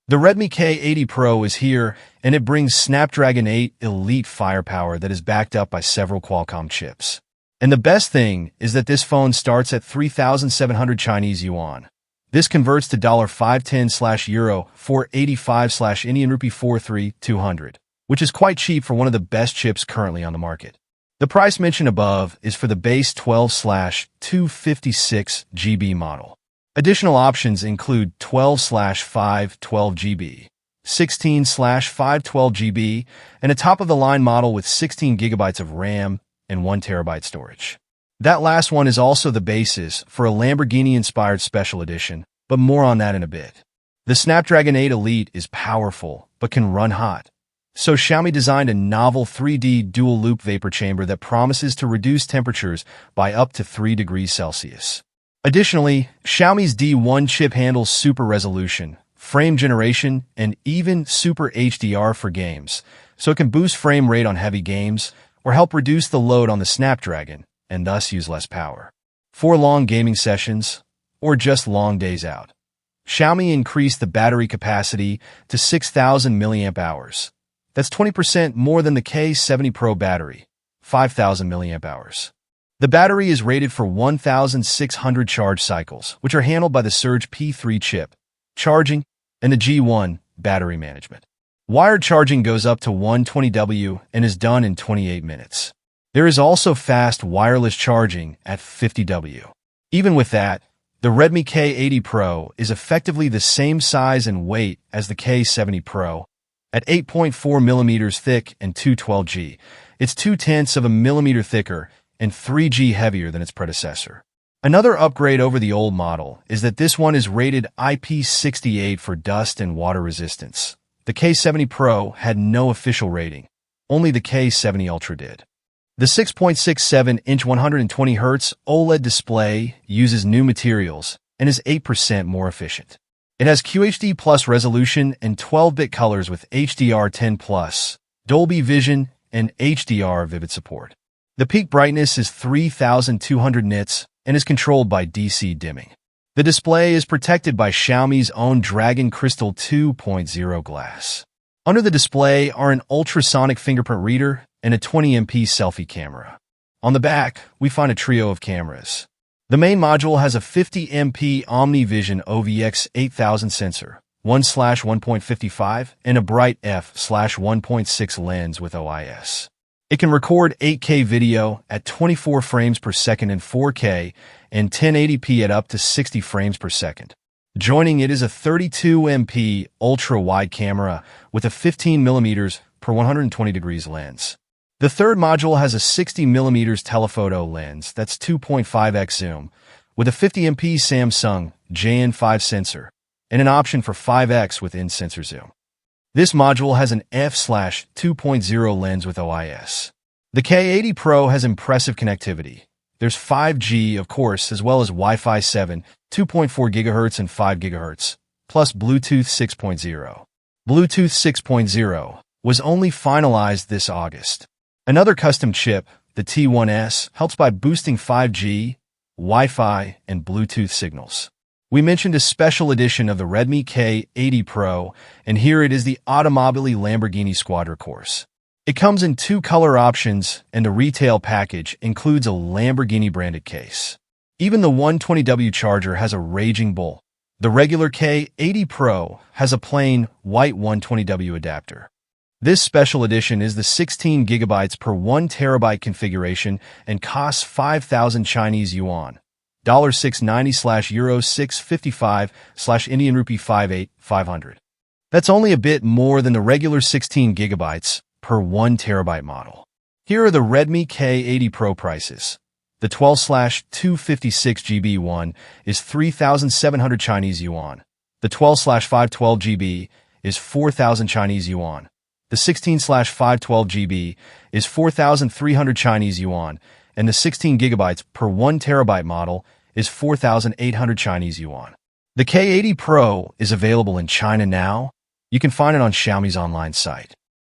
The Redmi K80 Pro is here, and it brings Snapdragon 8 Elite firepower that is backed up by several Qualcomm chips. And the best thing is that this phone starts at 3,700 Chinese yuan. This converts to $510/Euro 485/Indian rupee 43,200, which is quite cheap for one of the best chips currently on the market. The price mentioned above is for the base 12/256 GB model. Additional options include 12/512 GB, 16/512 GB, and a top-of-the-line model with 16 GB of RAM and 1 TB storage. That last one is also the basis for a Lamborghini-inspired special edition, but more on that in a bit. The Snapdragon 8 Elite is powerful, but can run hot. So Xiaomi designed a novel 3D dual-loop vapor chamber that promises to reduce temperatures by up to 3 degrees Celsius. Additionally, Xiaomi's D1 chip handles super resolution, frame generation, and even super HDR for games, so it can boost frame rate on heavy games or help reduce the load on the Snapdragon and thus use less power. For long gaming sessions, or just long days out, Xiaomi increased the battery capacity to 6,000 mAh. That's 20% more than the K70 Pro battery, 5,000 mAh. The battery is rated for 1,600 charge cycles, which are handled by the Surge P3 chip, charging, and the G1 battery management. Wired charging goes up to 120W and is done in 28 minutes. There is also fast wireless charging at 50W. Even with that, the Redmi K80 Pro is effectively the same size and weight as the K70 Pro. At 8.4 mm thick and 212G, it's 0.2 mm thicker and 3G heavier than its predecessor. Another upgrade over the old model is that this one is rated IP68 for dust and water resistance. The K70 Pro had no official rating. Only the K70 Ultra did. The 6.67-inch 120Hz OLED display uses new materials and is 8% more efficient. It has QHD Plus resolution and 12-bit colors with HDR10+, Dolby Vision, and HDR Vivid support. The peak brightness is 3,200 nits and is controlled by DC dimming. The display is protected by Xiaomi's own Dragon Crystal 2.0 glass. Under the display are an ultrasonic fingerprint reader and a 20MP selfie camera. On the back, we find a trio of cameras. The main module has a 50MP OmniVision OVX 8000 sensor, 1/1.55, and a bright f/1.6 lens with OIS. It can record 8K video at 24 frames per second in 4K and 1080p at up to 60 frames per second. Joining it is a 32MP ultra-wide camera with a 15mm per 120 degrees lens. The third module has a 60mm telephoto lens that's 2.5x zoom with a 50MP Samsung JN5 sensor and an option for 5x with in-sensor zoom. This module has an f/2.0 lens with OIS. The K80 Pro has impressive connectivity. There's 5G, of course, as well as Wi-Fi 7, 2.4 GHz and 5 GHz, plus Bluetooth 6.0. Bluetooth 6.0 was only finalized this August. Another custom chip, the T1S, helps by boosting 5G, Wi-Fi, and Bluetooth signals. We mentioned a special edition of the Redmi K80 Pro, and here it is the Automobili Lamborghini Squadra Corse. It comes in 2 color options, and the retail package includes a Lamborghini-branded case. Even the 120W charger has a Raging Bull. The regular K80 Pro has a plain white 120W adapter. This special edition is the 16 GB per 1 TB configuration and costs 5,000 Chinese yuan, $690/Euro 655/Indian rupee 58500. That's only a bit more than the regular 16 GB per 1 TB model. Here are the Redmi K80 Pro prices. The 12/256 GB one is 3,700 Chinese yuan. The 12/512 GB is 4,000 Chinese yuan. The 16/512 GB is 4,300 Chinese yuan, and the 16 GB per 1 TB model is 4,800 Chinese yuan. The K80 Pro is available in China now. You can find it on Xiaomi's online site.